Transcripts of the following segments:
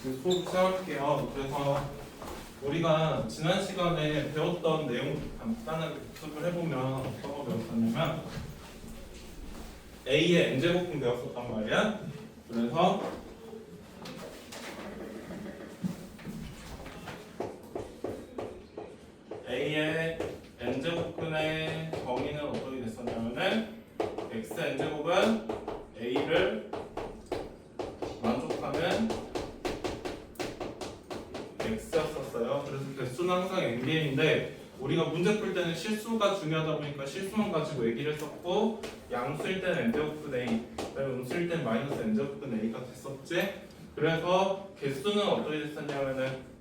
수업 시작할게요. 그래서 우리가 지난 시간에 배웠던 내용 간단하게 복습을 해보면 어떤 거 배웠었냐면 A의 n제곱분 배웠었단 말이야. 그래서 A의 n제곱분의 정의는 어떻게 됐었냐면은 x n제곱은 A를 만족하는 x였었어요. 그래서 개수는 항상 n개인데 우리가 문제 풀 때는 실수가 중요하다 보니까 실수만 가지고 얘기를 했었고 양수일 때는 n제곱분 a, 음수일 때는 마이너스 n제곱분 a가 됐었지. 그래서 개수는 어떻게 됐었냐면은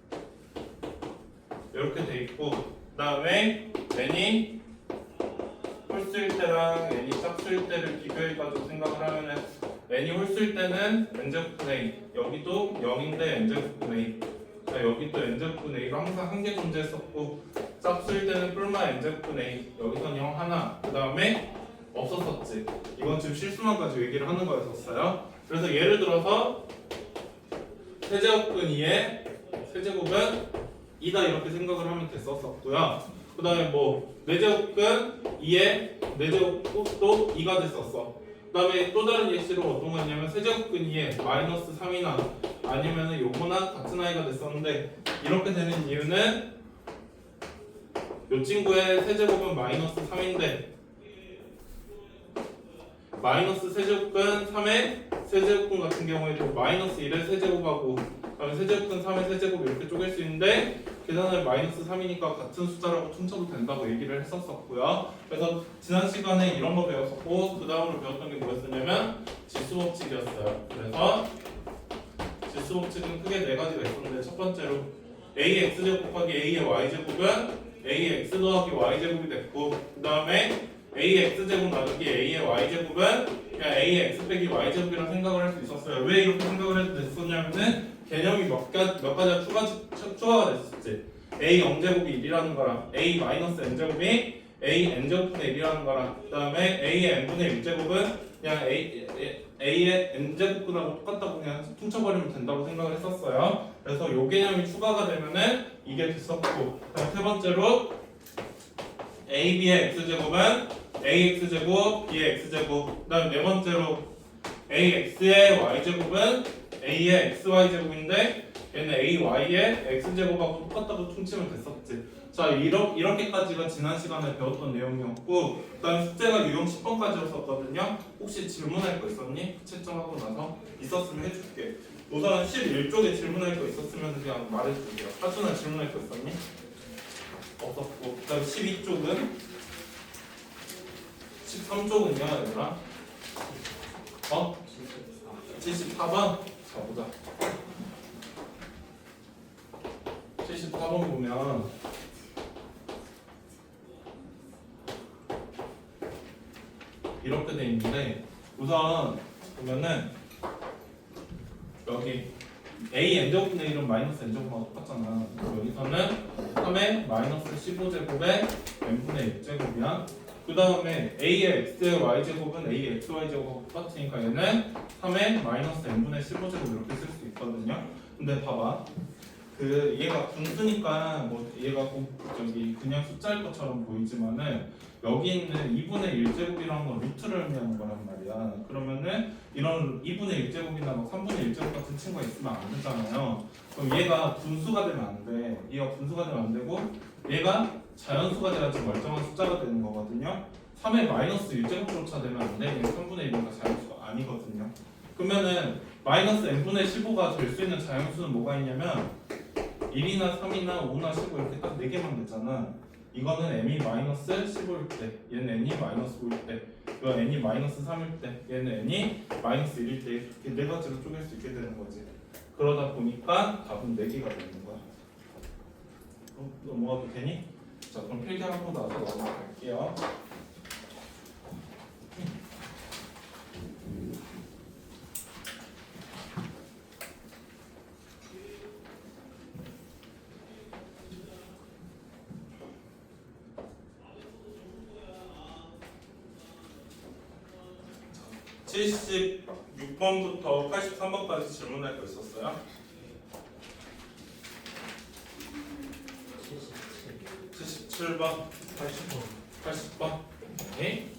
이렇게 돼 있고 그 다음에 n이 홀수일 때랑 n이 짝수일 때를 비교해가지고 생각을 하면은 n이 홀수일 때는 n제곱분 a, 여기도 0인데 n제곱분 a, 자, 여기 또 n제곱분 a로 항상 한 개 존재했었고 짝수일 때는 뿔마 n제곱분 a, 여기선 0 하나, 그 다음에 없었었지. 이건 지금 실수만 가지고 얘기를 하는 거였었어요. 그래서 예를 들어서 세제곱분 2에 세제곱은 2다 이렇게 생각을 하면 됐었었고요. 그 다음에 뭐 4제곱은 2에 4제곱도 2가 됐었어. 그 다음에 또 다른 예시로 어떤 거였냐면 세제곱근 2에 마이너스 3이나 아니면은 요거나 같은 아이가 됐었는데 이렇게 되는 이유는 요 친구의 세제곱은 마이너스 3인데 마이너스 세제곱근 3의 세제곱근 같은 경우에도 마이너스 1의 세제곱하고 그다음에 세제곱근 3의 세제곱 이렇게 쪼갤 수 있는데 계산을 마이너스 3이니까 같은 숫자라고 퉁쳐도 된다고 얘기를 했었었고요. 그래서 지난 시간에 이런 거 배웠었고 그 다음으로 배웠던 게 뭐였었냐면 지수법칙이었어요. 그래서 지수법칙은 크게 네 가지가 있었는데 첫 번째로 a의 x제곱 곱하기 a의 y제곱은 a의 x 더하기 y제곱이 됐고 그 다음에 a의 x제곱 나누기 a의 y제곱은 그냥 a의 x 빼기 y제곱이라고 생각을 할 수 있었어요. 왜 이렇게 생각을 해도 됐었냐면은 개념이 몇 가지가 추가가 됐었지. a 0제곱이 1이라는 거랑 a 마이너스 n제곱이 a n제곱분의 1이라는 거랑 그 다음에 a의 n분의 1제곱은 그냥 a의 n제곱분하고 똑같다고 그냥 퉁쳐버리면 된다고 생각을 했었어요. 그래서 요 개념이 추가가 되면은 이게 됐었고 그다음 세 번째로 ab의 x제곱은 ax제곱 b의 x제곱 그 다음 네 번째로 ax의 y제곱은 a의 xy제곱인데 얘는 ay의 x제곱하고 똑같다고 퉁치면 됐었지. 자 이렇게까지가 지난 시간에 배웠던 내용이었고 그 다음 숙제가 유형 10번까지였었거든요. 혹시 질문할 거 있었니? 채점하고 나서 있었으면 해줄게. 우선 11쪽에 질문할 거 있었으면 그냥 말해줄게요. 하준아 질문할 거 있었니? 없었고 그 다음 12쪽은 13쪽은요 얘들아? 74번? 자 보자. 74번 보면 이렇게 돼 있는데 우선 보면은 여기 a n제곱분의 1은 마이너스 n제곱하고 똑같잖아. 여기서는 3의 마이너스 15제곱에 n분의 1제곱이야. 그 다음에 a의 x의 y제곱은 a의 xy제곱하고 똑같으니까 얘는 3의 마이너스 n분의 15제곱 이렇게 쓸 수 있거든요. 근데 봐봐. 그 얘가 분수니까 뭐 얘가 꼭 저기 그냥 숫자일 것처럼 보이지만은 여기 있는 2분의 1제곱이라는 건 루트를 의미하는 거란 말이야. 그러면은 이런 2분의 1제곱이나 막 3분의 1제곱 같은 친구가 있으면 안 되잖아요. 그럼 얘가 분수가 되면 안 돼. 얘가 분수가 되면 안 되고 얘가 자연수가 돼가지고 멀쩡한 숫자가 되는 거거든요. 3의 마이너스 1제곱조차 되면 안 돼. 얘는 3분의 1이니까 자연수가 아니거든요. 그러면은 마이너스 n분의 15가 될 수 있는 자연수는 뭐가 있냐면 1이나 3이나 5나 15 이렇게 딱 4개만 됐잖아. 이거는 n이 마이너스 15일 때, 얘는 n이 마이너스 5일 때, 이건 n이 마이너스 3일 때, 얘는 n이 마이너스 1일 때 이렇게 네 가지로 쪼갤 수 있게 되는 거지. 그러다 보니까 답은 4개가 되는 거야. 넘어가도 되니? 자 그럼 필기하고 나서 넘어갈게요. (76번부터) (83번까지) 질문할 거 있었어요. 77번 80번 오케이.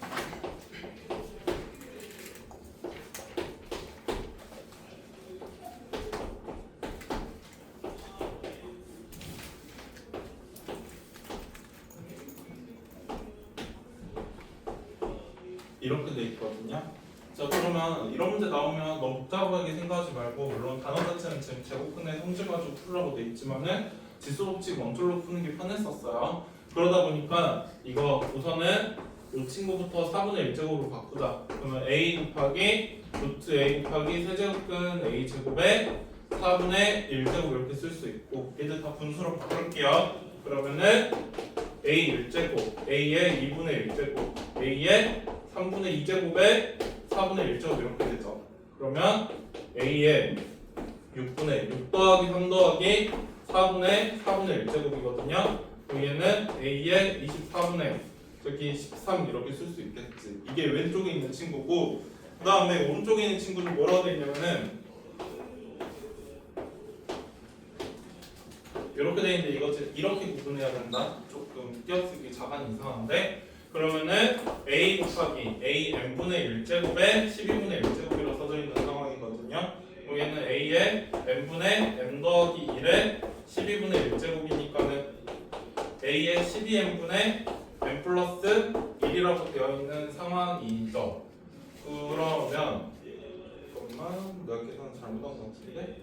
이렇게 돼 있거든요. 자, 그러면 이런 문제 나오면 너무 복잡하게 생각하지 말고, 물론 단어 자체는 지금 제곱근의 성질 가지고 풀으라고 돼 있지만은 지수 법칙 원툴로 푸는 게 편했었어요. 그러다 보니까 이거 우선은 이 친구부터 4분의 1제곱으로 바꾸자. 그러면 a 곱하기 루트 a 곱하기 세제곱근 a 제곱에 4분의 1제곱 이렇게 쓸 수 있고, 얘들 다 분수로 바꿀게요. 그러면은 a 1제곱, a의 2분의 1제곱, a의 3분의 2제곱에 4분의 1제곱 이렇게 되죠. 그러면 a의 6분의 6 더하기 3 더하기 4분의 1제곱이거든요. 얘는 a의 24분의 저기 13 이렇게 쓸 수 있겠지. 이게 왼쪽에 있는 친구고, 그 다음에 오른쪽에 있는 친구는 뭐라고 되어 있냐면은 이렇게 되어 있는데 이거 이렇게 구분해야 된다. 조금 띄어쓰기 자간이 이상한데, 그러면은 a 곱하기 a n분의 1제곱에 12분의 1제곱이라고 써져 있는 상황이거든요. 여기는 a의 n분의 n 더하기 1에 12분의 1제곱이니까는 a의 12n분의 n 플러스 1이라고 되어 있는 상황이죠. 그러면 잠깐만, 내가 계산 잘못한 것 같은데?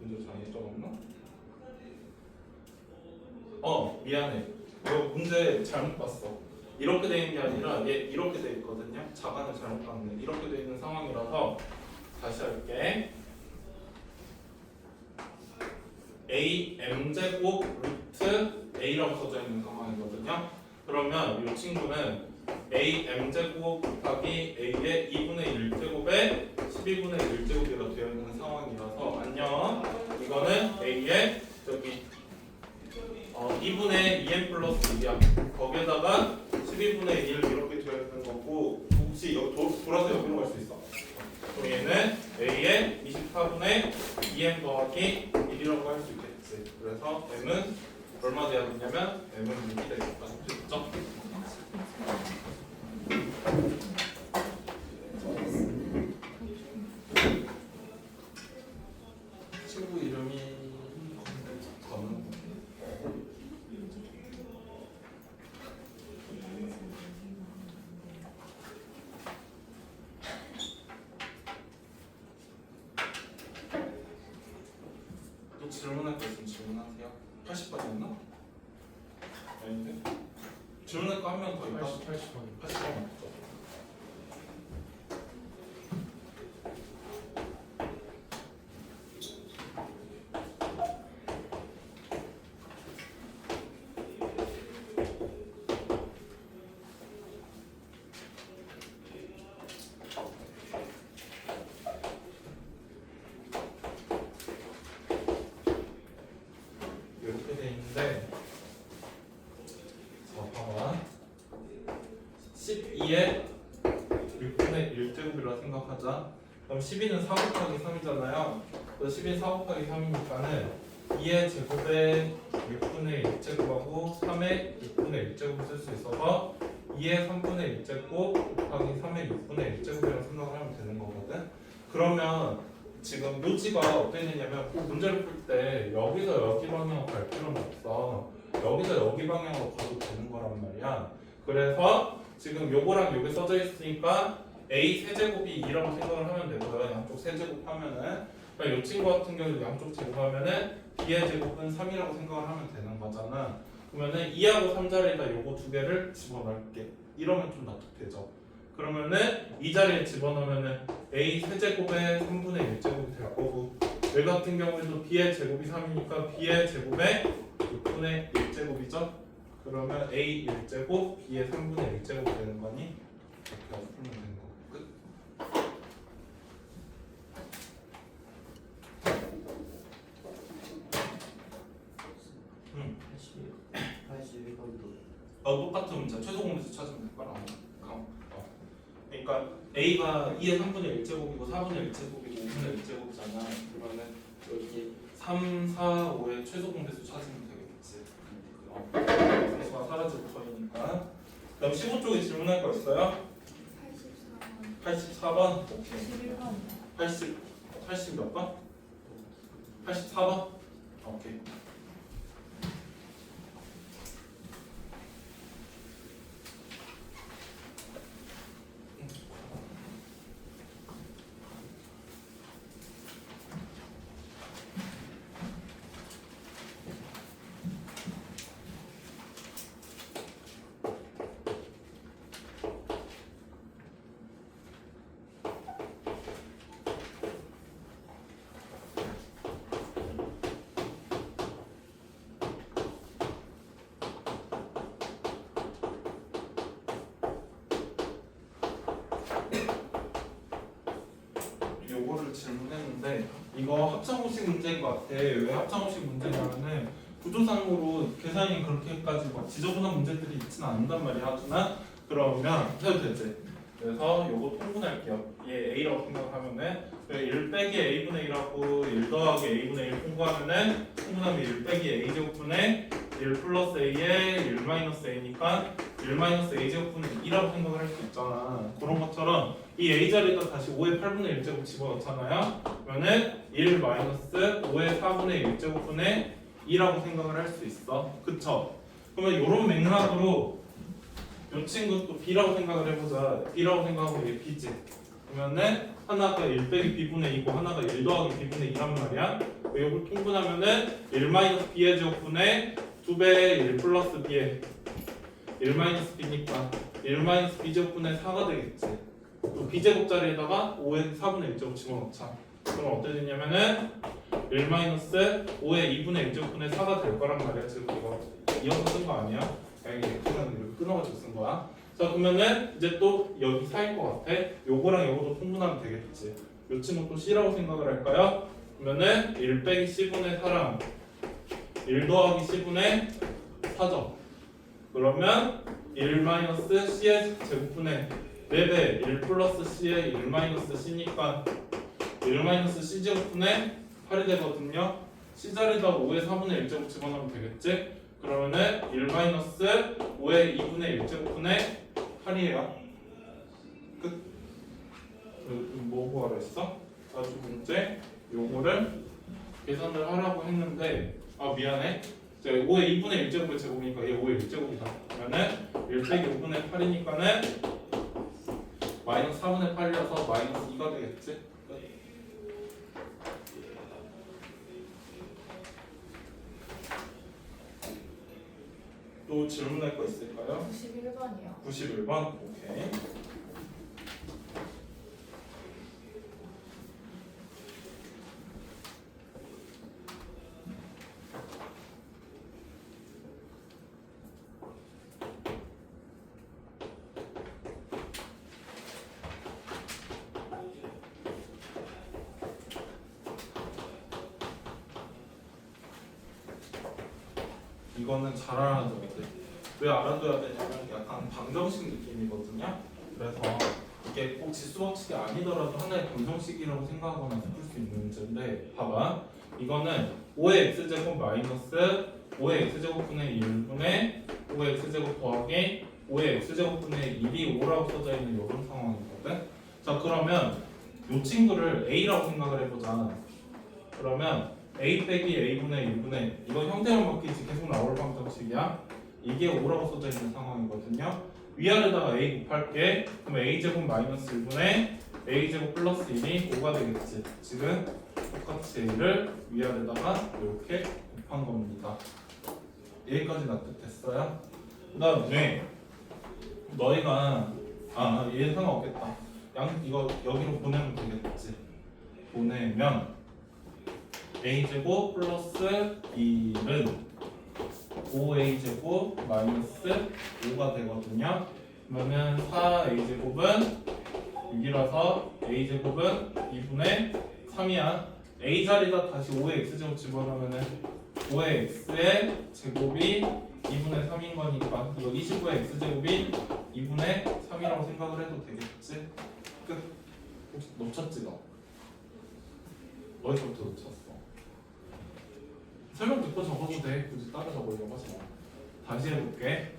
문제 장애점 없나? 미안해. 이거 문제 잘못 봤어. 이렇게 돼 있는 게 아니라 얘 이렇게 돼 있거든요. 자간을 잘못 봤네. 이렇게 돼 있는 상황이라서 다시 할게. a m제곱 루트 a라고 써져 있는 상황이거든요. 그러면 이 친구는 a m제곱 곱하기 a의 2분의 1제곱에 12분의 1제곱이라고 되어 있는 상황이라서 안녕. 이거는 a의 저기 2분의 2n 플러스 1이야. 거기에다가 12분의 1 이렇게 되어 있는 거고, 혹시 돌아서 여기로 갈 수 있어. 그럼 얘는 a의 24분의 2n 더하기 1이라고 할 수 있겠지. 그래서 m은 얼마 돼야 되냐면 m은 6이 되겠다. 됐죠? 친구 이름이 저는 또 질문할 거 있으면 질문하세요. 80번이었나? 아닌데? 질문할 거 한 명 더 있다. 80번 맞죠? 이렇게 돼 있는데, 자, 봐봐. 12에 6분의 1제곱이라고 생각하자. 그럼 12는 4 곱하기 3이잖아요. 그래서 12는 4 곱하기 3이니까는 2의 제곱에 6분의 1제곱하고 3의 6분의 1제곱을 쓸 수 있어서 2의 3분의 1제곱 곱하기 3의 6분의 1제곱이라고 생각을 하면 되는 거거든. 그러면 지금 묘지가 어떻게 되냐면, 그 문제를 풀 때 여기서 여기 방향으로 갈 필요는 없어. 여기서 여기 방향으로 가도 되는 거란 말이야. 그래서 지금 요거랑 요게 써져 있으니까 a 세제곱이 2라고 생각을 하면 되고요. 양쪽 세제곱 하면은, 그러니까 이 친구 같은 경우는 양쪽 제곱하면은 b의 제곱은 3이라고 생각을 하면 되는 거잖아. 그러면은 2하고 3 자리에다 요거 두 개를 집어넣을게. 이러면 좀 납득되죠. 그러면은 이 자리에 집어넣으면은 a 세제곱에 3분의 1제곱이 될 거고, 얘 같은 경우에도 b의 제곱이 3이니까 b의 제곱에 6분의 1제곱이죠. 그러면 a 1제곱 b의 3분의 1제곱이 되는 거니 이렇게 풀면 되는 거고. 끝. 응. 82번도 똑같은 문제 최소 공에서 찾으면 될 거라. 그러니까 a가 2의 3분의 1제곱이고 4분의 1제곱이고 5분의 1제곱이잖아. 그러면은 여기 3, 4, 5의 최소 공배수 찾으면 되겠지. 공배수가 사라지고 버리니까. 그럼 15쪽에 질문할 거 있어요? 84번. 오케이. 80 몇 번? 84번? 오케이. 요거를 질문했는데 이거 합창호식 문제인 것 같아. 왜 합창호식 문제냐면은 구조상으로 계산이 그렇게까지 막 지저분한 문제들이 있지는 않는단 말이야. 하지만 그러면 해도 되지. 그래서 요거 통분할게요. 얘 A라고 생각하면은 1 빼기 A분의 1하고 1 더하기 A분의 1 통분하면은 통분하면 1 빼기 A제곱분의 1 플러스 A에 1 마이너스 A니까 1 마이너스 A제곱분의 2라고 생각을 할 수 있잖아. 그런 것처럼 이 A 자리에다 다시 5의 8분의 1제곱 집어넣잖아요. 그러면은 1 마이너스 5의 4분의 1제곱분의 2라고 생각을 할 수 있어. 그쵸? 그러면 이런 맥락으로 이 친구 또 B라고 생각을 해보자. B라고 생각하고 얘 B지. 그러면은 하나가 1 빼기 B분의 2고 하나가 1 더하기 B분의 2란 말이야. 이걸 통분하면은 1 마이너스 B의 제곱분의 2배 1 플러스 B의 1 마이너스 B니까 1 마이너스 B제곱분의 4가 되겠지. 또 B제곱 자리에다가 5의 4분의 1제곱 집어넣자. 그럼 어떻게 되냐면은 1 마이너스 5의 2분의 1제곱분의 4가 될 거란 말이야. 지금 이거 이어서 쓴 거 아니야? 이렇게 이렇게 끊어가지고 쓴 거야. 자 그러면은 이제 또 여기 사이일 것 같아. 요거랑 요거도 통분하면 되겠지. 요 친구 또 C라고 생각을 할까요? 그러면은 1 빼기 C분의 4랑 1 더하기 C분의 4죠. 그러면 1 마이너스 C의 제곱분의 4배 1 플러스 C의 1 마이너스 C니까 1 마이너스 C 제곱분의 8이 되거든요. C 자리에다 5의 4분의 1제곱 집어넣으면 되겠지? 그러면은 1 마이너스 5의 2분의 1제곱분의 8이에요. 끝. 뭐 구하라 했어? 자주 문제 요거를 계산을 하라고 했는데 미안해. 5의 2분의 1제곱의 제곱이니까 얘 5의 1제곱이다. 그러면은 1 빼기 5분의 8이니까는 마이너스 4분의 8이라서 마이너스 2가 되겠지? 또 질문할 거 있을까요? 91번이요. 91번? 오케이. 이거는 잘 알아둬야 돼. 왜 알아둬야 되냐면 약간 방정식 느낌이거든요. 그래서 이게 꼭 지수 법칙이 아니더라도 하나의 방정식이라고 생각하거나 풀 수 있는 문제인데 봐봐. 이거는 5의 x제곱 마이너스 5의 x제곱분의 1분의 5의 x제곱 더하기 5의 x제곱분의 1이 5라고 써져 있는 이런 상황이거든. 자 그러면 이 친구를 a라고 생각을 해보자. 그러면 a 빼기 a분의 1분의 이건 형태만 바뀌지 계속 나올 방정식이야. 이게 5라고 써져 있는 상황이거든요. 위아래다가 a 곱할게. 그럼 a제곱 마이너스 1분의 a제곱 플러스 1이 5가 되겠지. 지금 똑같이 a를 위아래다가 이렇게 곱한 겁니다. 여기까지 납득됐어요? 그 다음에 너희가 얘는 상관없겠다. 이거 여기로 보내면 되겠지. 보내면 a제곱 플러스 1은 5a제곱 마이너스 5가 되거든요. 그러면 4a제곱은 6이라서 a제곱은 2분의 3이야. a 자리에다 다시 5의 x제곱 집어넣으면 5의 x의 제곱이 2분의 3인 거니까 이거 25의 x제곱이 2분의 3이라고 생각을 해도 되겠지? 끝. 혹시 놓쳤지 너? 어디서부터 놓쳤어? 설명 듣고 적어도 돼. 굳이 따로 적으려고 하지 마. 다시 해볼게.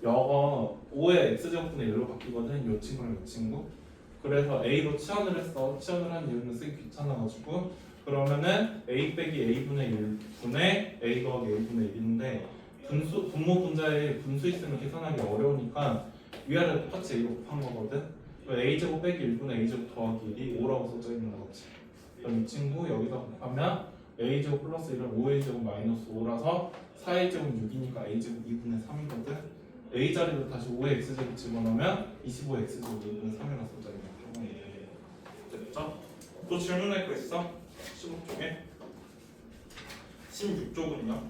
영어 5의 x제곱분의 1로 바뀌거든. 요 친구랑 요 친구. 그래서 a로 치환을 했어. 치환을 한 이유는 쓰기 귀찮아가지고. 그러면은 a 빼기 a분의 1분의 a 더하기 a분의 1인데 분모 분자에 분수 있으면 계산하기 어려우니까 위아래 똑같이 a로 곱한 거거든. a제곱 빼기 1분의 a제곱 더하기 1이 5라고 써져 있는 거지. 그럼 이 친구 여기다 곱하면 a제곱 플러스 1은 5a제곱 마이너스 5라서 4a제곱 6이니까 a제곱 2분의 3이거든. a 자리로 다시 5의 x제곱 집어넣으면 25x제곱 2분의 3이라고 써져 있는 상황이 돼. 됐죠? 또 질문할 거 있어? 15쪽에 16쪽은요?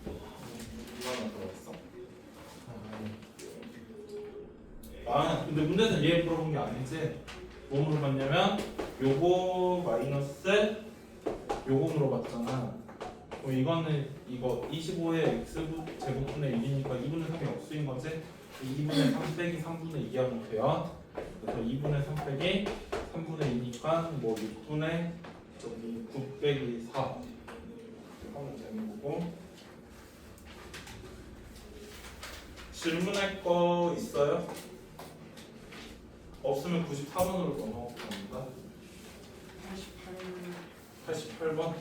누가 하나 들어왔어? 아 근데 문제는 얘 물어본 게 아니지. 뭐 물어봤냐면 요거 마이너스 요거 물어봤잖아. 그럼 이거는 이거 25의 x제곱분의 1이니까 2분의 3이 억수인 거지. 2분의 3 빼기 3분의 2 하면 돼요. 그래서 2분의 3 빼기 3분의 2니까 뭐 6분의 저기 9 빼기 4 하면 되는 거고. 질문할 거 있어요? 없으면 94번으로 넘어가 봅니다. 88번?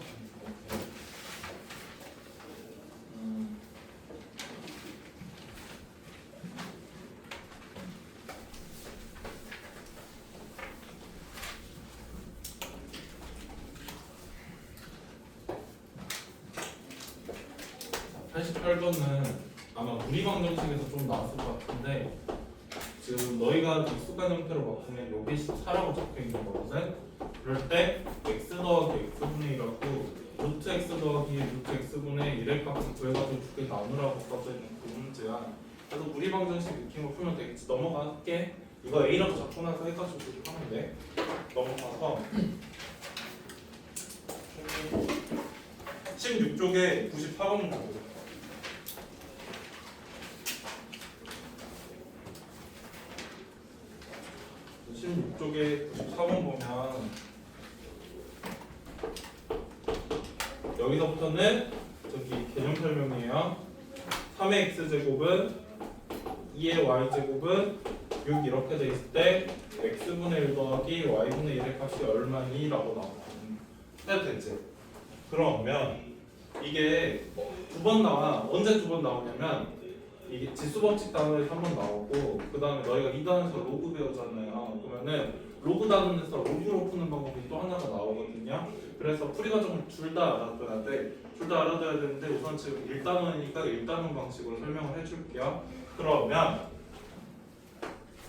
자, 88번은 아마 무리방정식에서 좀 나왔을 것 같은데 지금 너희가 익숙한 형태로 바꾸면 여기 14라고 적혀 있는 거거든. 그럴 때 x 더하기 x분의 1하고 루트 x 더하기 루트 x분의 1의 값을 구해가지고 두 개 나누라고 써져 있는 그 문제야. 그래서 무리방정식 느낌으로 풀면 되겠지. 넘어갈게. 이거 a라고 적고 나서 해가지고 이렇게 하면 돼. 넘어가서 16쪽에 94번 보고 16쪽에 94번 보면 여기서부터는 저기 개념 설명이에요. 3의 x제곱은 2의 y제곱은 6 이렇게 돼 있을 때 x분의 1 더하기 y분의 1의 값이 얼마니? 라고 나오거든. 해도 되지? 그러면 이게 두 번 나와. 언제 두 번 나오냐면 이게 지수법칙 단원에서 한 번 나오고 그 다음에 너희가 2단원에서 로그 배우잖아요. 그러면은 로그 단원에서 로그로 푸는 방법이 또 하나가 나오거든요. 그래서 풀이 과정을 둘 다 알아둬야 돼. 둘 다 알아둬야 되는데 우선 지금 1단원이니까 1단원 방식으로 설명을 해줄게요. 그러면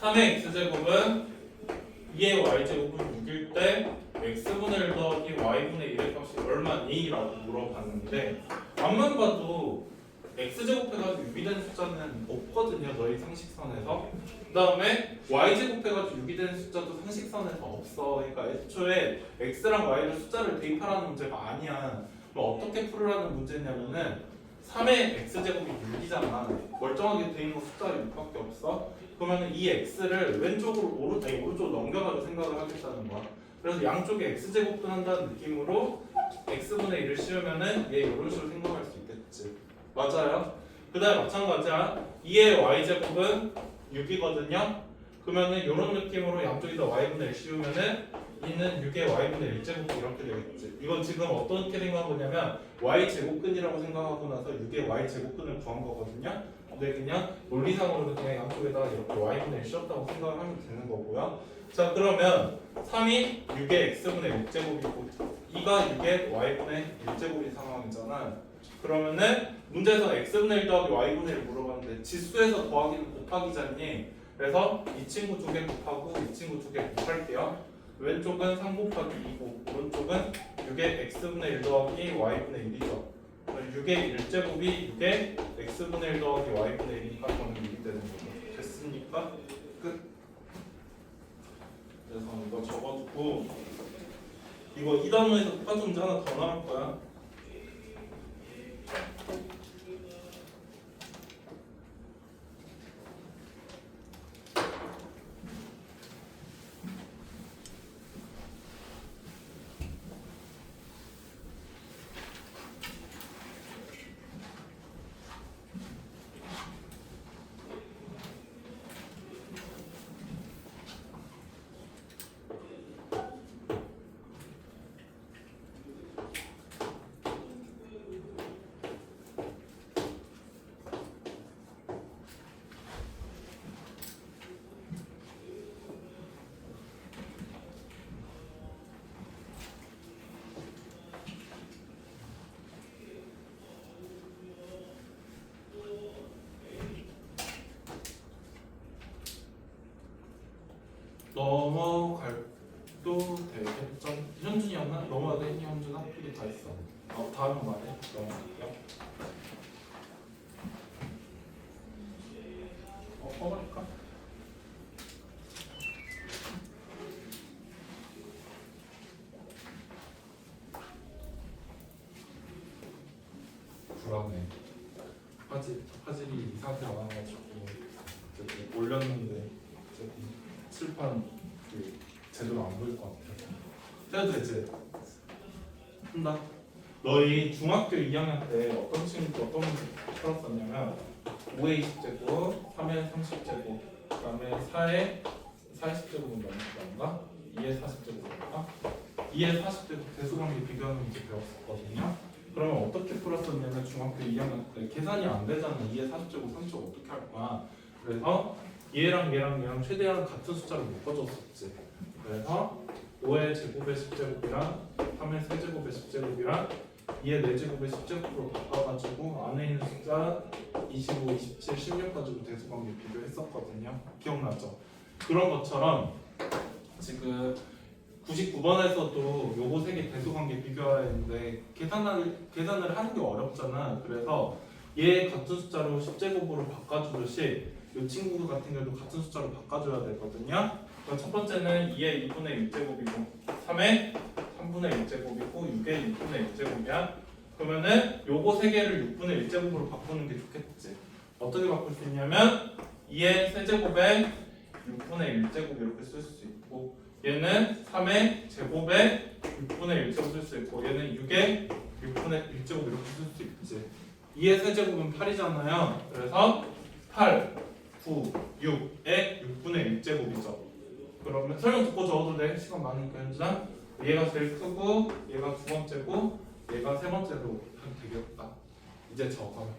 3의 x제곱은 2의 y제곱은 6일 때 x분의 1 더하기 y분의 1의 값이 얼마니? 라고 물어봤는데 앞만 봐도 x제곱해가지고 6이 되는 숫자는 없거든요. 너희 상식선에서. 그 다음에 y제곱해가지고 6이 되는 숫자도 상식선에서 없어. 그러니까 애초에 x랑 y를 숫자를 대입하라는 문제가 아니야. 그럼 어떻게 풀으라는 문제냐면은 3의 x제곱이 6이잖아. 멀쩡하게 돼 있는 숫자가 6밖에 없어. 그러면은 이 x를 왼쪽으로 오른쪽으로 넘겨가지고 생각을 하겠다는 거야. 그래서 양쪽에 x제곱분 한다는 느낌으로 x분의 1을 씌우면은 얘 이런 식으로 생각할 수 있겠지. 맞아요. 그 다음에 마찬가지야. 2의 y제곱은 6이거든요. 그러면은 이런 느낌으로 양쪽에다 y분의 1 씌우면은 이는 6의 y분의 1제곱 이렇게 되겠지. 이건 지금 어떻게 된 거냐면 y제곱근이라고 생각하고 나서 6의 y제곱근을 구한 거거든요. 근데 그냥 논리상으로는 그냥 양쪽에다가 이렇게 y분의 1 씌웠다고 생각을 하면 되는 거고요. 자 그러면 3이 6의 x분의 6제곱이고 2가 6의 y분의 1제곱인 상황이잖아. 그러면은 문제에서 x분의 1 더하기 y분의 1 물어봤는데 지수에서 더하기는 곱하기잖니. 그래서 이 친구 두 개 곱하고 이 친구 두 개 곱할게요. 왼쪽은 3 곱하기 2고 오른쪽은 6의 x분의 1 더하기 y분의 1이죠. 6의 1제곱이 6의 x분의 1 더하기 y분의 1이니까 저는 6이 되는 거죠. 됐습니까? 끝. 그래서 이거 적어두고 이거 2단원에서 똑같은 문제 하나 더 나올 거야. 넘어갈도 되겠죠? 현준이었나? 넘어가도 되니 현준아? 필이 다 있어. 다음에 말해. 넘어갈게요. 꺼버릴까? 불안해. 화질이 이상하게 나와가지고 저기 올렸는데 저기 칠판 그 제대로 안 보일 것 같아. 해도 되지? 한다. 너희 중학교 2학년 때 어떤 문제 풀었었냐면 5의 20제곱, 3의 30제곱, 그다음에 4의 40제곱은 넘는가? 2의 40제곱인가? 2의 40제곱 대수관계 비교하는 문제 배웠었거든요. 그러면 어떻게 풀었었냐면 중학교 2학년 때 계산이 안 되잖아. 2의 40제곱, 30제곱 어떻게 할 거야? 그래서 얘랑 최대한 같은 숫자로 묶어줬었지. 그래서 5의 제곱의 10제곱이랑 3의 세제곱의 10제곱이랑 2의 4제곱의 10제곱으로 바꿔가지고 안에 있는 숫자 25, 27, 16 가지고 대수관계 비교했었거든요. 기억나죠? 그런 것처럼 지금 99번에서도 요거 세 개 대수관계 비교해야 했는데 계산을 하는 게 어렵잖아. 그래서 얘 같은 숫자로 10제곱으로 바꿔주듯이 이 친구 같은 경우도 같은 숫자로 바꿔줘야 되거든요. 그럼 첫 번째는 2의 2분의 1제곱이고 3의 3분의 1제곱이고 6의 6분의 1제곱이야. 그러면은 요거 세 개를 6분의 1제곱으로 바꾸는 게 좋겠지. 어떻게 바꿀 수 있냐면 2의 세제곱에 6분의 1제곱 이렇게 쓸 수 있고 얘는 3의 제곱에 6분의 1제곱 쓸 수 있고 얘는 6의 6분의 1제곱 이렇게 쓸 수 있지. 2의 세제곱은 8이잖아요. 그래서 8, 9, 6의 6분의 1제곱이죠. 그러면 설명 듣고 적어도 돼. 시간 많으니까 현준아. 얘가 제일 크고 얘가 두 번째고 얘가 세 번째로 하면 되겠다. 이제 적어요.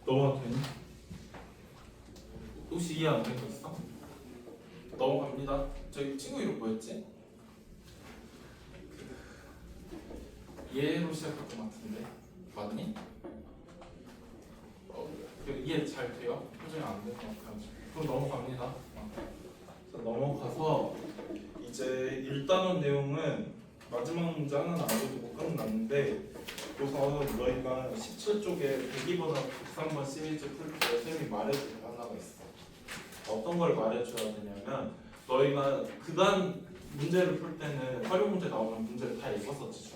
넘어가도 되니? 혹시 이해 안 되고 있어? 넘어갑니다. 저희 친구 이름 뭐였지? 얘로 시작할 것 같은데 맞니? 이해 잘 돼요? 표정이 안 되는 것 같아요. 그럼 넘어갑니다. 자, 넘어가서 이제 1단원 내용은 마지막 문제 하나는 알아두고 끝났는데 우선 너희가 17쪽에 102번하고 103번 시리즈 풀 때 선생님이 말해줄 게 하나가 있어. 어떤 걸 말해줘야 되냐면 너희가 그간 문제를 풀 때는 활용 문제 나오면 문제를 다 읽었었지.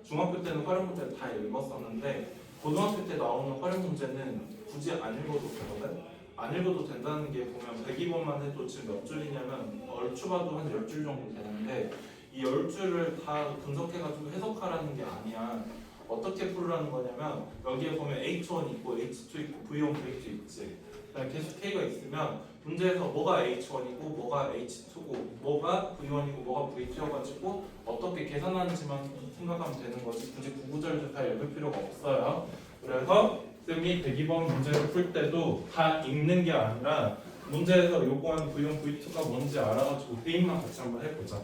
중학교 때는 활용 문제를 다 읽었었는데 고등학교 때 나오는 활용 문제는 굳이 안 읽어도 되거든. 안 읽어도 된다는 게 보면 102번만 해도 지금 몇 줄이냐면 얼추 봐도 한 10줄 정도 되는데 이 10줄을 다 분석해가지고 해석하라는 게 아니야. 어떻게 풀으라는 거냐면 여기에 보면 H1 있고 H2 있고 V1, V2 있지. 그다음에 계속 K가 있으면 문제에서 뭐가 H1이고 뭐가 H2고 뭐가 V1이고 뭐가 V2여가지고 어떻게 계산하는지만 생각하면 되는 거지. 굳이 구구절절 다 읽을 필요가 없어요. 그래서 쌤이 102번 문제를 풀 때도 다 읽는 게 아니라 문제에서 요구한 V1, V2가 뭔지 알아가지고 대입만 같이 한번 해보자.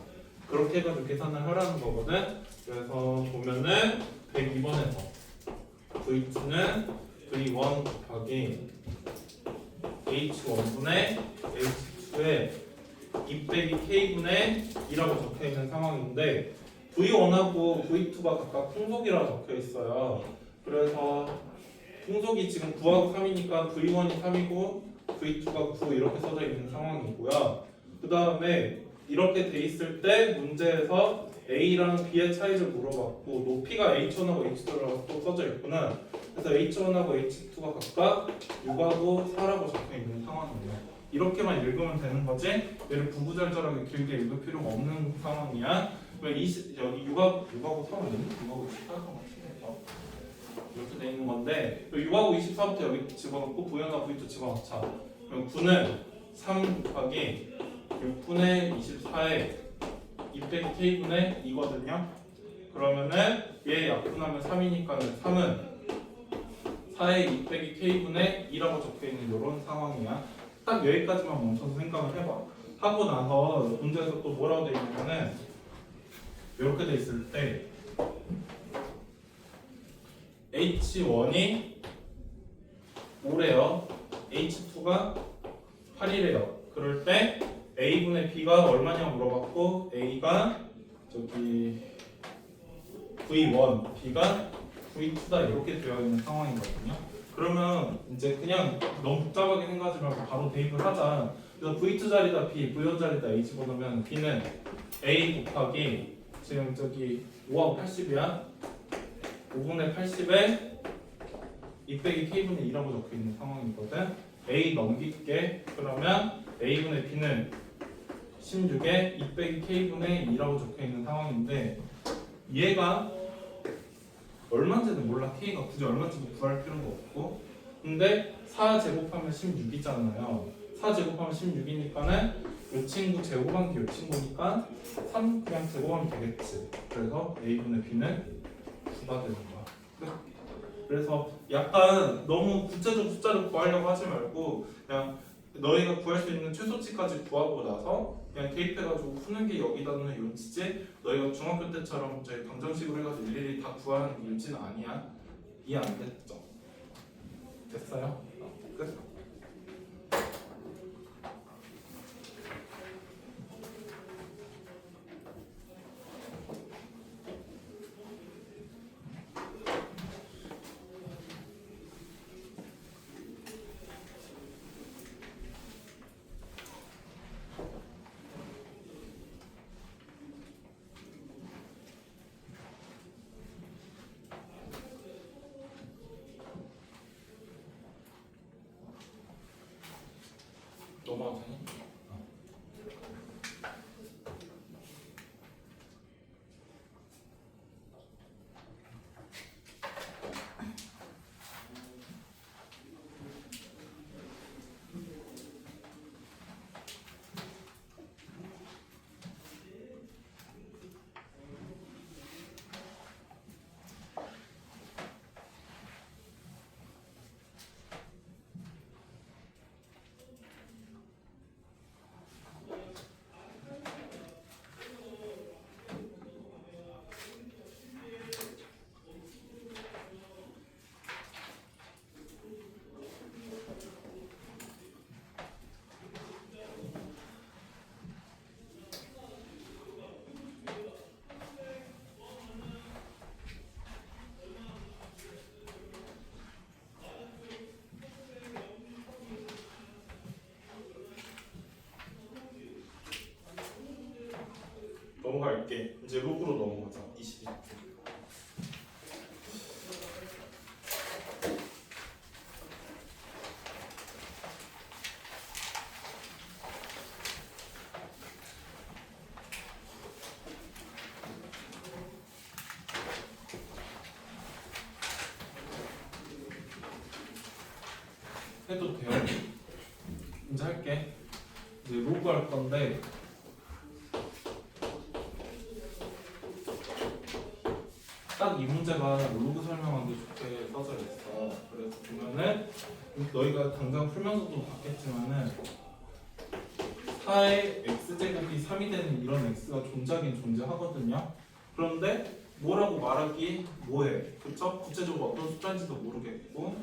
그렇게 해가지고 계산을 하라는 거거든. 그래서 보면은 102번에서 V2는 V1 곱하기 H1분의 H2에 2 빼기 K분의 2라고 적혀있는 상황인데 V1하고 V2가 각각 풍속이라 적혀있어요. 그래서 풍속이 지금 9하고 3이니까 V1이 3이고 V2가 9 이렇게 써져 있는 상황이고요. 그 다음에 이렇게 돼 있을 때 문제에서 A랑 B의 차이를 물어봤고 높이가 H1하고 H2라고 또 써져 있구나. 그래서 H1하고 H2가 각각 6하고 4라고 적혀 있는 상황이에요. 이렇게만 읽으면 되는 거지 얘를 구구절절하게 길게 읽을 필요가 없는 상황이야. 여기 6하고 3은 있니? 6하고 24가 맞추네요. 이렇게 돼 있는 건데 6하고 24부터 여기 집어넣고 부연하고 V2 집어넣자. 그럼 9는 3 곱하기 6분의 24에 2 빼기 K분의 2거든요. 그러면은 얘 약분하면 3이니까는 3은 4에 2 빼기 K분의 2라고 적혀있는 이런 상황이야. 딱 여기까지만 멈춰서 생각을 해봐. 하고 나서 문제에서 또 뭐라고 돼 있냐면은 이렇게 돼 있을 때 H1이 5래요. H2가 8이래요. 그럴 때 A분의 B가 얼마냐고 물어봤고 A가 저기 V1, B가 V2다 이렇게 되어 있는 상황이거든요. 그러면 이제 그냥 너무 복잡하게 생각하지 말고 바로 대입을 하자. 그래서 V2 자리다 B, V1 자리다 A 집어넣으면 B는 A 곱하기 지금 저기 5하고 80이야. 5분의 80에 2 빼기 K분의 2라고 적혀있는 상황이거든. A 넘길게. 그러면 A분의 B는 16에 2 빼기 K분의 2라고 적혀있는 상황인데 얘가 얼마인지는 몰라. K가 굳이 얼마인지도 구할 필요도 없고 근데 4 제곱하면 16이잖아요. 4 제곱하면 16이니까는 이 친구 제곱한 게 이 친구니까 3 그냥 제곱하면 되겠지. 그래서 A분의 B는 9가 되는 거야. 끝. 그래서 약간 너무 구체적 숫자를 구하려고 하지 말고 그냥 너희가 구할 수 있는 최소치까지 구하고 나서 그냥 대입해가지고 푸는 게 여기다는 이런 치지 너희가 중학교 때처럼 저희 방정식으로 해가지고 일일이 다 구하는 문제는 아니야. 이해 안 됐죠? 됐어요? 끝. 넘어가도 되니? 넘어갈게. 이제 로그로 넘어가자. 22초. 해도 돼요. 이제 할게. 이제 로그 할 건데 딱 이 문제가 로그 설명하기 좋게 써져 있어. 그래서 보면은 너희가 당장 풀면서도 봤겠지만은 4의 x제곱이 3이 되는 이런 x가 존재하긴 존재하거든요. 그런데 뭐라고 말하기 뭐해. 그쵸? 구체적으로 어떤 숫자인지도 모르겠고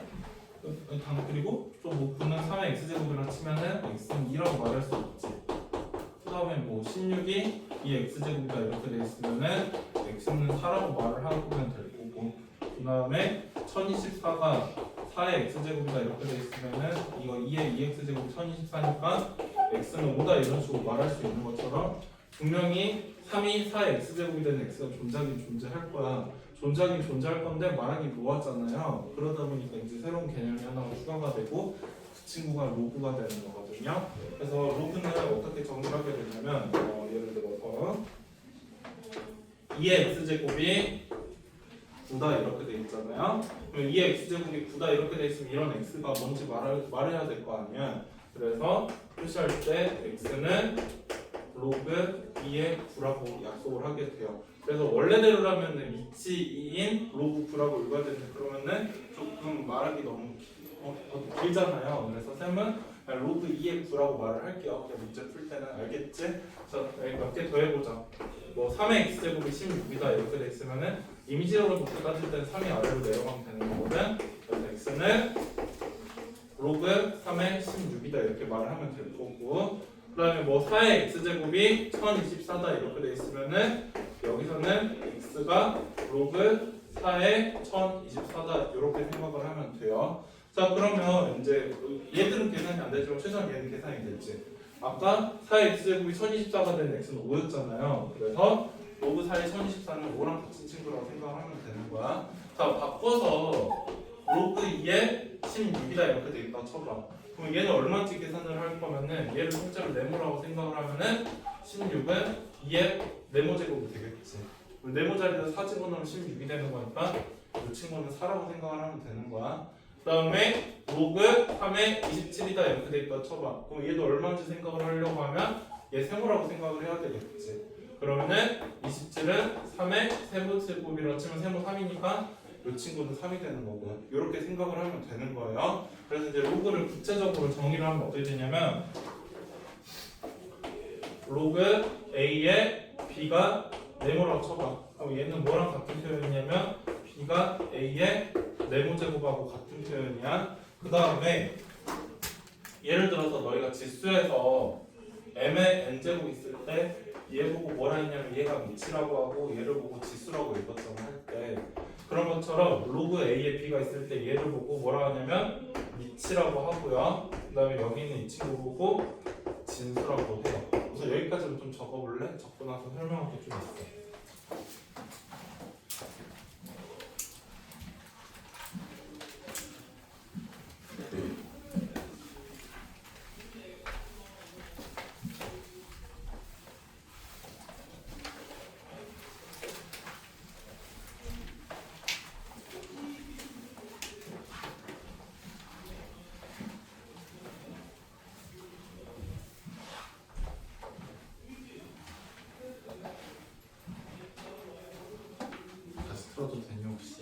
그리고 또뭐 9는 3의 x제곱이라 치면은 x는 2라고 말할 수 없지. 그 다음에 뭐 16이 2x제곱이다 이렇게 돼 있으면은 x는 4라고 말을 하면 될 거고 그 다음에 1024가 4의 x제곱이다 이렇게 돼 있으면은 이거 2의 2x제곱 1024니까 x는 5다 이런 식으로 말할 수 있는 것처럼 분명히 3이 4의 x제곱이 되는 x가 존재하긴 존재할 거야. 존재하긴 존재할 건데 말하기 뭐하잖아요. 그러다 보니까 이제 새로운 개념이 하나가 추가가 되고 친구가 로그가 되는 거거든요. 그래서 로그는 어떻게 정의하게 되냐면 예를 들어서 2의 x제곱이 9다 이렇게 돼 있잖아요. 그럼 2의 x제곱이 9다 이렇게 돼 있으면 이런 x가 뭔지 말해야 될 거 아니야. 그래서 표시할 때 x는 로그 2의 9라고 약속을 하게 돼요. 그래서 원래대로라면 위치인 로그 9라고 읽어야 되는데 그러면은 조금 말하기 너무 길잖아요. 그래서 쌤은 로그 2의 9라고 말을 할게요. 그냥 문제 풀 때는 알겠지? 자, 몇 개 더 해보자. 뭐 3의 x제곱이 16이다 이렇게 돼 있으면은 이미지적으로 높게 따질 때는 3이 아래로 내려가면 되는 거거든. 그래서 x는 로그 3의 16이다 이렇게 말을 하면 될 거고, 그 다음에 뭐 4의 x제곱이 1024다 이렇게 돼 있으면은 여기서는 x가 로그 4의 1024다 이렇게 생각을 하면 돼요. 자, 그러면 이제 얘들은 계산이 안 되지만 최소한 얘는 계산이 됐지. 아까 4의 x제곱이 1024가 된 x는 5였잖아요. 그래서 로그 4의 1024는 5랑 같은 친구라고 생각하면 되는 거야. 자, 바꿔서 로그 2의 16이다 이렇게 돼 있다 쳐봐. 그럼 얘는 얼마인지 계산을 할 거면은 얘를 통째로 네모라고 생각을 하면은 16은 2의 네모 제곱이 되겠지. 네모 자리에서 4 집어넣으면 16이 되는 거니까 이 친구는 4라고 생각을 하면 되는 거야. 그 다음에 로그 3의 27이다 이렇게 돼 있다 쳐봐. 그럼 얘도 얼마인지 생각을 하려고 하면 얘 세모라고 생각을 해야 되겠지. 그러면은 27은 3의 세모제곱이라고 치면 세모 3이니까 이 친구는 3이 되는 거고요. 이렇게 생각을 하면 되는 거예요. 그래서 이제 로그를 구체적으로 정의를 하면 어떻게 되냐면 로그 A의 B가 네모라고 쳐봐. 그럼 얘는 뭐랑 같은 표현이냐면 B가 A의 네모 제곱하고 같은 표현이야. 그 다음에 예를 들어서 너희가 지수에서 m의 n제곱 있을 때 얘 보고 뭐라 했냐면 얘가 미치라고 하고 얘를 보고 지수라고 읽었잖아 할 때, 그런 것처럼 로그 A에 B가 있을 때 얘를 보고 뭐라 하냐면 미치라고 하고요. 그 다음에 여기 있는 이 친구 보고 진수라고 해요. 우선 여기까지는 좀 적어볼래? 적고 나서 설명할 게 좀 있어. 다시 틀어도 되냐 혹시?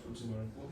졸지 말고.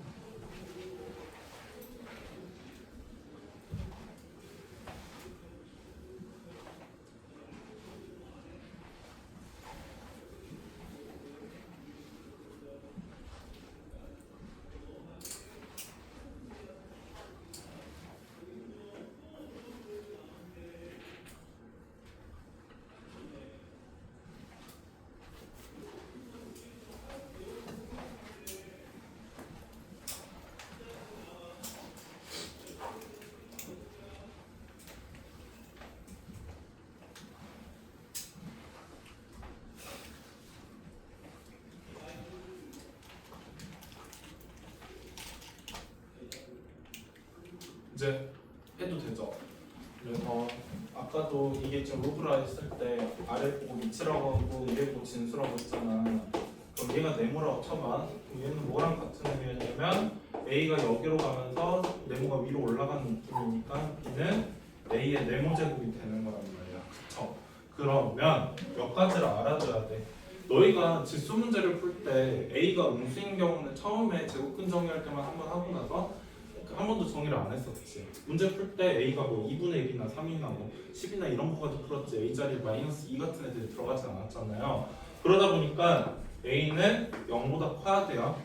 이제 해도 되죠. 그래서 아까도 이게 지금 로그라 했을 때 아래 보고 밑이라고 하고 위에 보고 진수라고 했잖아. 그럼 얘가 네모라고 쳐봐. 그럼 얘는 뭐랑 같은 의미냐면 A가 여기로 가면서 네모가 위로 올라가는 느낌이니까 B는 A의 네모 제곱이 되는 거란 말이야. 그쵸? 그러면 몇 가지를 알아둬야 돼. 너희가 지수 문제를 풀 때 A가 음수인 경우는 처음에 제곱근 정의할 때만 한 번 하고 나서 한 번도 정의를 안 했었지. 문제 풀 때 A가 뭐 2분의 1이나 3이나 뭐 10이나 이런 거 가지고 풀었지. A 자리에 마이너스 2 같은 애들이 들어가지 않았잖아요. 그러다 보니까 a는 0보다 커야 돼요.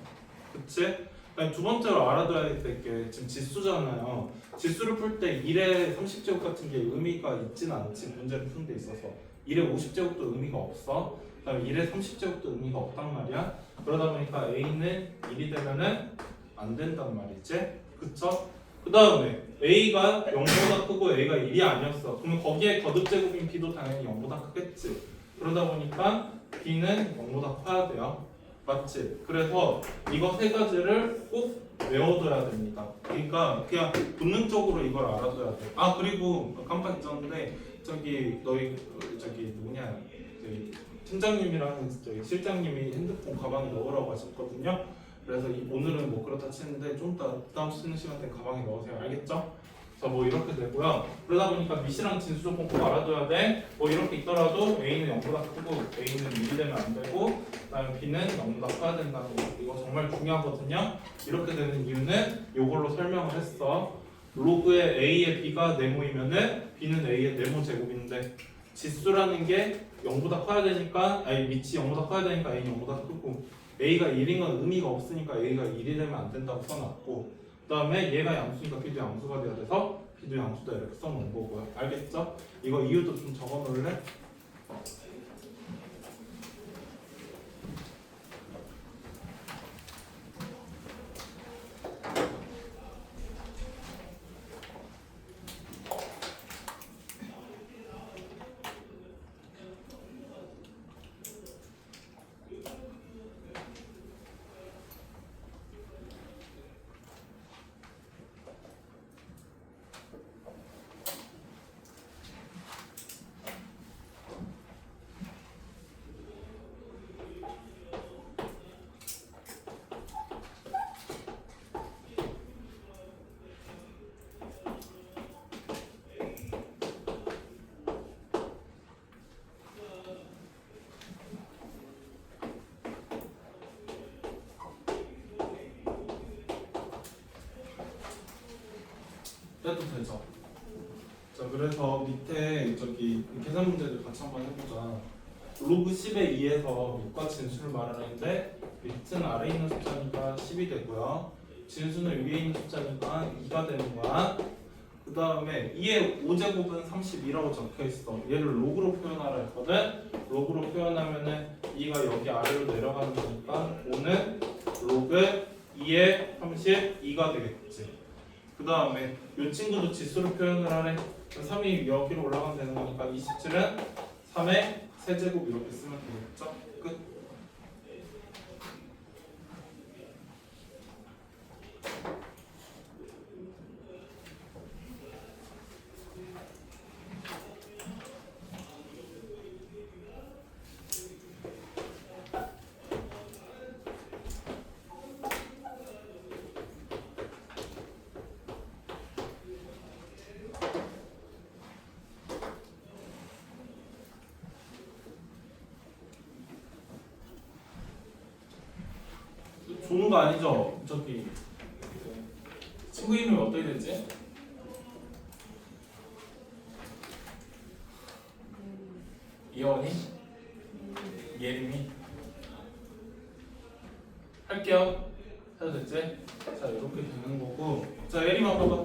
그치? 그러니까 두 번째로 알아둬야 될 게 지금 지수잖아요. 지수를 풀 때 1의 30제곱 같은 게 의미가 있지는 않지. 문제를 푸는 데 있어서 1의 50제곱도 의미가 없어. 그다음에 1의 30제곱도 의미가 없단 말이야. 그러다 보니까 a는 1이 되면은 안 된단 말이지. 그쵸? 그 다음에 a가 0보다 크고 a가 1이 아니었어. 그러면 거기에 거듭제곱인 b도 당연히 0보다 크겠지. 그러다 보니까 b는 0보다 커야 돼요. 맞지? 그래서 이거 세 가지를 꼭 외워둬야 됩니다. 그러니까 그냥 본능적으로 이걸 알아둬야 돼. 아 그리고 깜빡 잊었는데 저기 너희 저기 누구냐 저기 팀장님이랑 저기 실장님이 핸드폰 가방에 넣으라고 하셨거든요. 그래서 오늘은 뭐 그렇다 치는데 좀 더 다음 쉬는 시간 때 가방에 넣으세요. 알겠죠? 자, 뭐 이렇게 되고요. 그러다 보니까 미시랑 진수 조건 꼭 알아둬야 돼. 뭐 이렇게 있더라도 A는 0보다 크고 A는 1이 되면 안 되고 그다음에 B는 0보다 커야 된다는 거. 이거 정말 중요하거든요. 이렇게 되는 이유는 이걸로 설명을 했어. 로그의 A의 B가 네모이면은 B는 A의 네모 제곱인데 지수라는 게 0보다 커야 되니까 아니 밑이 0보다 커야 되니까 A는 0보다 크고 A가 1인 건 의미가 없으니까 A가 1이 되면 안 된다고 써놨고 그 다음에 얘가 양수니까 B도 양수가 돼야 돼서 B도 양수다 이렇게 써놓은 거고요. 알겠죠? 이거 이유도 좀 적어놓을래? 해도 되죠. 자 그래서 밑에 저기 계산 문제들 같이 한번 해보자. 로그 10의 2에서 밑과 진수를 말하는데 밑은 아래에 있는 숫자니까 10이 되고요. 진수는 위에 있는 숫자니까 2가 되는 거야. 그 다음에 2의 5제곱은 32라고 적혀 있어. 얘를 로그로 표현하라 했거든. 로그로 표현하면은 2가 여기 아래로 내려가는 거니까 5는 로그 2의 32가 되겠지. 그 다음에 이 친구도 지수로 표현을 하래. 3이 여기로 올라가면 되는 거니까 27은 3의 세제곱 이렇게 쓰면 되겠죠? 끝. 좋은 거 아니죠? 저기 친구 이름이 어떻게 되지? 이원이? 예림이? 할게요. 해도 됐지? 자 이렇게 되는 거고 자 예림아 봐봐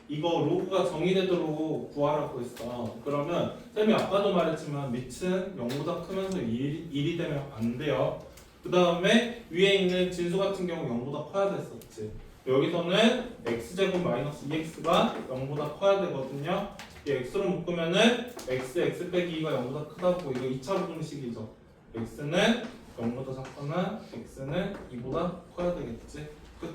이거 로그가 정의되도록 구하라고 했어. 그러면 쌤이 아까도 말했지만 밑은 0보다 크면서 1이 되면 안 돼요. 그 다음에 위에 있는 진수 같은 경우 0보다 커야 됐었지. 여기서는 x제곱 마이너스 2x가 0보다 커야 되거든요. 이 x로 묶으면은 x 빼기 2가 0보다 크다고 이거 2차 부등식이죠. x는 0보다 작거나 x는 2보다 커야 되겠지. 끝.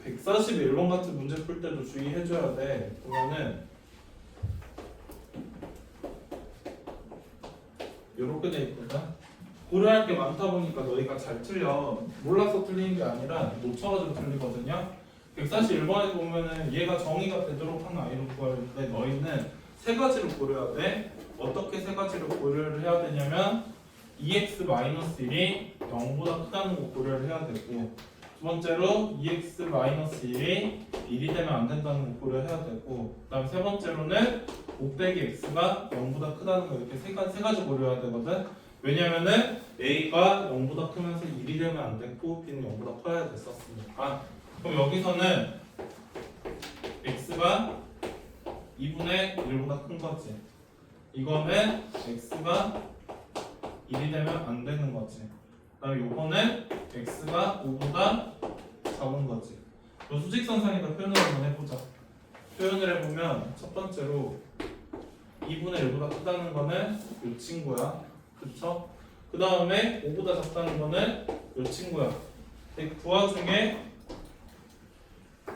(141번) 같은 문제 풀 때도 주의해줘야 돼. 보면은 요렇게 돼 있거든. 고려할 게 많다 보니까 너희가 잘 틀려. 몰라서 틀리는 게 아니라 놓쳐가지고 틀리거든요. 141번에 보면은 얘가 정의가 되도록 하는 아이를 구하는데 너희는 세 가지를 고려해야 돼. 어떻게 세 가지를 고려를 해야 되냐면 2x-1이 0보다 크다는 거 고려를 해야 되고 두 번째로 2x-1이 1이 되면 안 된다는 거 고려해야 되고, 그 다음 세 번째로는 5 빼기 x가 0보다 크다는 거 이렇게 세 가지 고려해야 되거든. 왜냐면은 a가 0보다 크면서 1이 되면 안 됐고 b는 0보다 커야 됐었으니까. 그럼 여기서는 x가 2분의 1보다 큰 거지. 이거는 x가 1이 되면 안 되는 거지. 그다음에 요거는 x가 5보다 작은 거지. 요 수직선상에다 표현을 한번 해보자. 표현을 해보면 첫 번째로 2분의 1보다 크다는 거는 요 친구야. 그쵸? 그 다음에 5보다 작다는 거는 요 친구야. 근데 그 와중에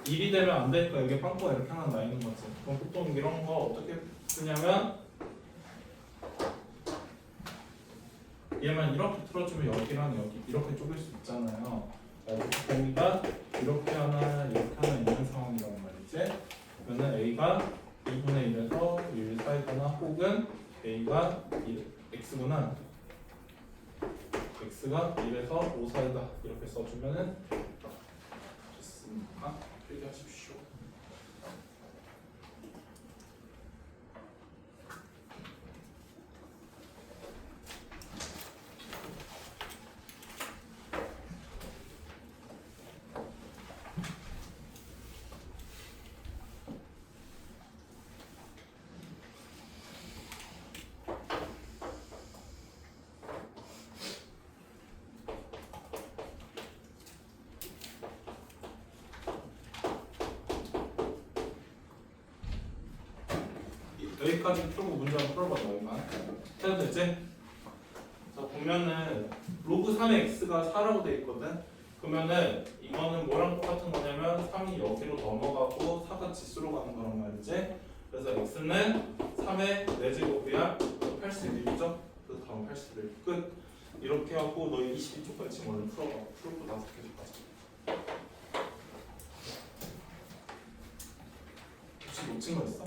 1이 되면 안 되니까 이게 빵꾸가 이렇게 하나 나 있는 거지. 그럼 보통 이런 거 어떻게 쓰냐면 얘만 이렇게 틀어주면 여기랑 여기 이렇게 쪼갤 수 있잖아요. 공이가 이렇게 하나 이렇게 하나 있는 상황이란 말이지. 그러면 A가 2분의 1에서 1 사이거나 혹은 A가 X구나. X가 1에서 5 사이다. 이렇게 써주면은 됐습니다. 필기하십시오. 여기까지 풀고 문제 한번 풀어봐. 너희만 해도 되지? 자 보면은 로그 3의 x가 4라고 돼 있거든. 그러면은 이거는 뭐랑 똑같은 거냐면 3이 여기로 넘어가고 4가 지수로 가는 거란 말이지. 그래서 x는 3의 4제곱이야 81이죠. 그래서 다음 81 끝. 이렇게 하고 너희 22쪽까지 지금 얼른 풀어봐. 풀고 나서 계속 가자. 혹시 놓친 거 있어?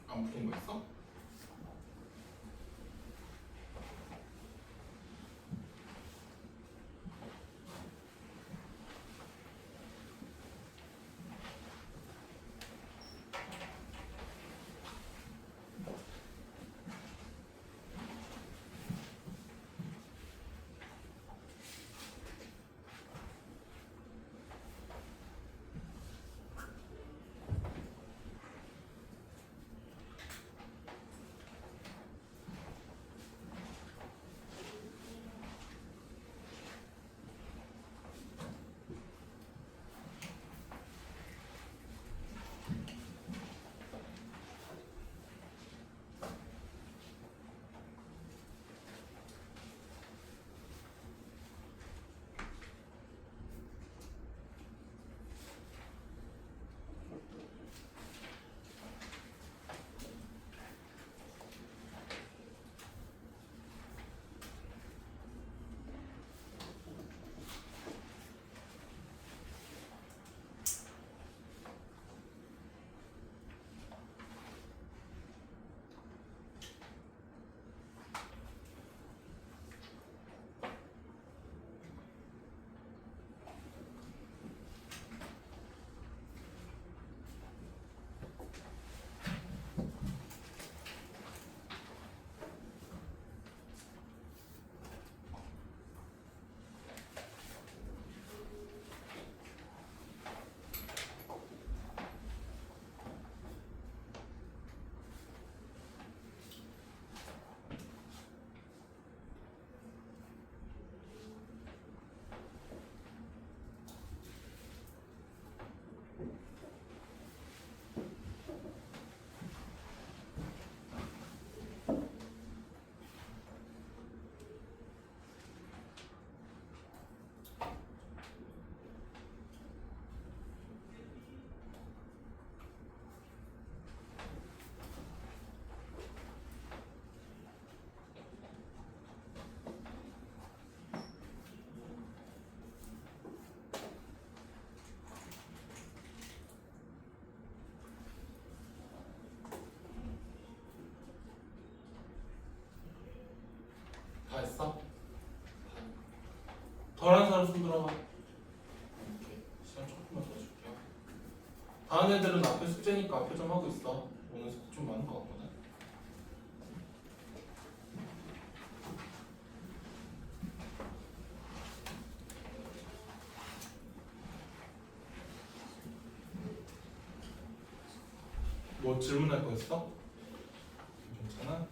안 풀린 거 있어? 덜한 사람 손 들어봐. 이렇게 시간 조금만 더 줄게요. 다른 애들은 앞에 숙제니까 앞에 좀 하고 있어. 오늘 숙제 좀 많은 것 같거든. 뭐 질문할 거 있어? 괜찮아?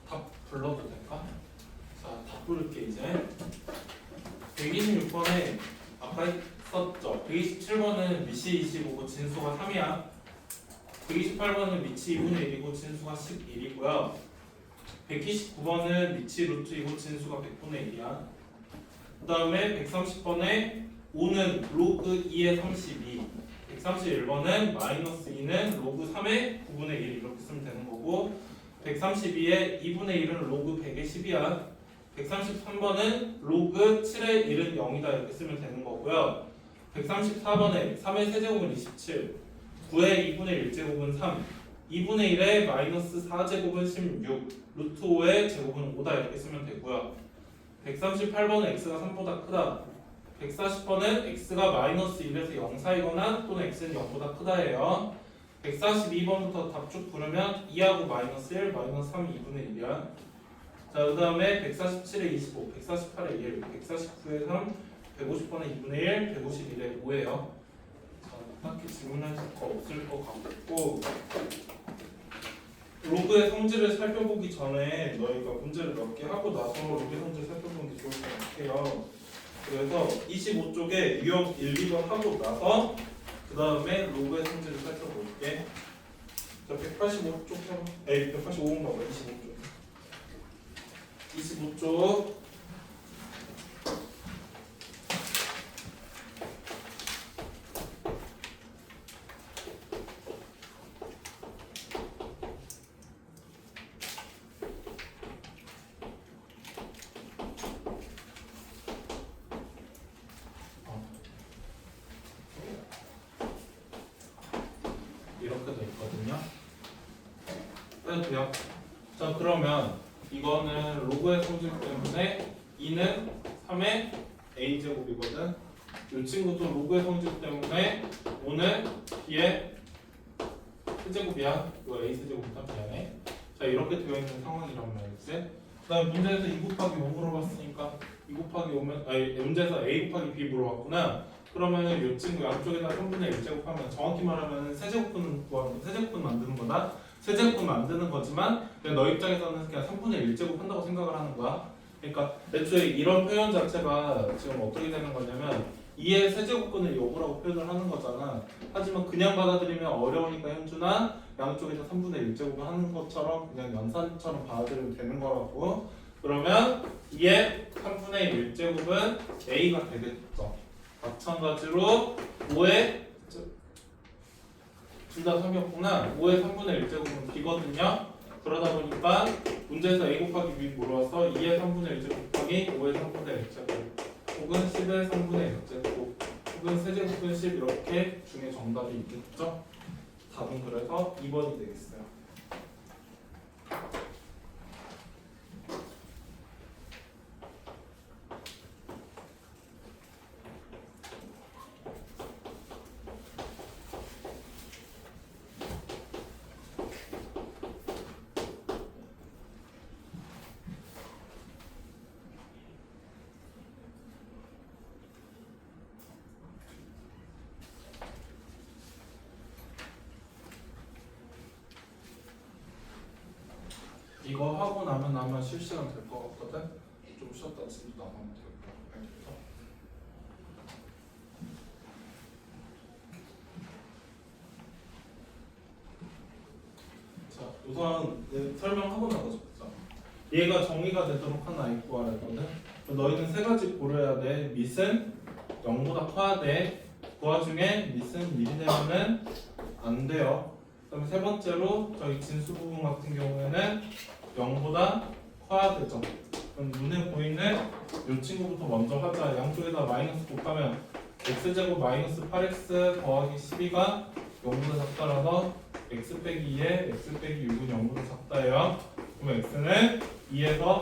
답 불러도 될까? 자, 답 부를게 이제. 126번에 아까 썼죠. 127번은 미치 25고 진수가 3이야. 128번은 미치 2분의 1이고 진수가 11이고요. 129번은 미치 루트 2고 진수가 100분의 1이야. 그 다음에 130번에 5는 로그 2의 32, 131번은 마이너스 2는 로그 3의 9분의 1 이렇게 쓰면 되는 거고, 132의 2분의 1은 로그 100의 10이야. 133번은 로그 7의 1은 0이다 이렇게 쓰면 되는 거고요. 134번에 3의 세제곱은 27, 9의 2분의 1제곱은 3, 2분의 1의 마이너스 4제곱은 16, 루트 5의 제곱은 5다 이렇게 쓰면 되고요. 138번은 x가 3보다 크다. 140번은 x가 마이너스 1에서 0 사이거나 또는 x는 0보다 크다예요. 142번부터 답 쭉 부르면 2하고 마이너스 1, 마이너스 3, 2분의 1이야. 자, 그 다음에 147에 25, 148에 1, 149에 3, 150번에 2분의 1, 151에 5예요. 자, 딱히 질문할 거 없을 것 같고, 로그의 성질을 살펴보기 전에 너희가 문제를 몇 개 하고 나서 로그의 성질 살펴보는 게 좋을 것 같아요. 그래서 25쪽에 유형 1, 2번 하고 나서 그 다음에 로그의 성질을 살펴볼게. 자, 185쪽 해봐. 185번 봐봐. 25쪽. 이렇게 돼 있거든요. 빼도 돼요. 자, 그러면 이거는 로그의 성질 때문에 2는 3의 a제곱이거든. 이 친구도 로그의 성질 때문에 5는 b의 세제곱이야. 이거 a 세제곱이다. 미안해. 자, 이렇게 되어 있는 상황이란 말이지. 그 다음에 문제에서 2 곱하기 5 물어봤으니까 2 곱하기 5면 문제에서 a 곱하기 b 물어봤구나. 그러면은 이 친구 양쪽에다 3분의 1제곱 하면 정확히 말하면 세제곱분 만드는 거다. 세제곱분 만드는 거지만 너 입장에서는 그냥 3분의 1제곱 한다고 생각을 하는 거야. 그러니까 애초에 이런 표현 자체가 지금 어떻게 되는 거냐면 2의 세제곱분을 요구라고 표현을 하는 거잖아. 하지만 그냥 받아들이면 어려우니까 현준아 양쪽에다 3분의 1제곱을 하는 것처럼 그냥 연산처럼 받아들이면 되는 거라고. 그러면 2의 3분의 1제곱은 a가 되겠죠. 마찬가지로 5의 둘 다 3이었구나. 5의 3분의 1제곱은 b거든요. 그러다 보니까 문제에서 a 곱하기 b 물어와서 2의 3분의 1제곱 곱하기 5의 3분의 1제곱 혹은 10의 3분의 1제곱 혹은 세제곱은 10 이렇게 중에 정답이 있겠죠. 답은 그래서 2번이 되겠어요. 아마 실시간 될 것 같거든. 좀 쉬었다 집도 나가면 되겠다. 알겠어? 자, 우선 설명하고 나가자. 얘가 정의가 되도록 한 아이 구하라 했거든. 너희는 세 가지 고려해야 돼. 밑은 0보다 커야 돼. 그 와중에 밑은 1이 되면은 안 돼요. 그다음에 세 번째로 저희 진수 부분 같은 경우에는 0보다 커야 되죠. 그럼 눈에 보이는 이 친구부터 먼저 하자. 양쪽에다 마이너스 곱하면 x제곱 마이너스 8x 더하기 12가 0보다 작다라서 x 빼기 2에 x 빼기 6은 0보다 작다예요. 그럼 x는 2에서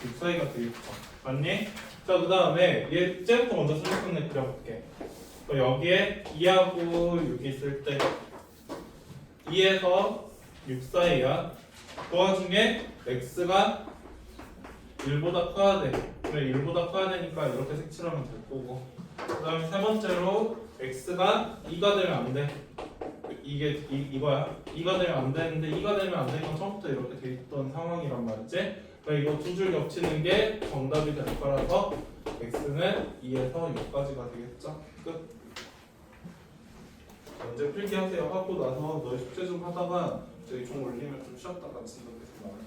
6 사이가 되겠죠. 맞니? 자, 그 다음에 얘 쟤부터 먼저 수직선을 그려볼게. 여기에 2하고 6이 있을 때 2에서 6 사이야. 그 와중에 x가 1보다 커야 돼. 그래, 1보다 커야 되니까 이렇게 색칠하면 될 거고. 그 다음에 세 번째로 x가 2가 되면 안 돼. 이거야. 2가 되면 안 되는데 2가 되면 안 되는 건 처음부터 이렇게 돼 있던 상황이란 말이지. 그러니까 이거 두 줄 겹치는 게 정답이 될 거라서 x는 2에서 6까지가 되겠죠. 끝. 언제 필기하세요 하고 나서 너희 숙제 좀 하다가 저희 종 올리면 좀 쉬었다가 진도에서 나올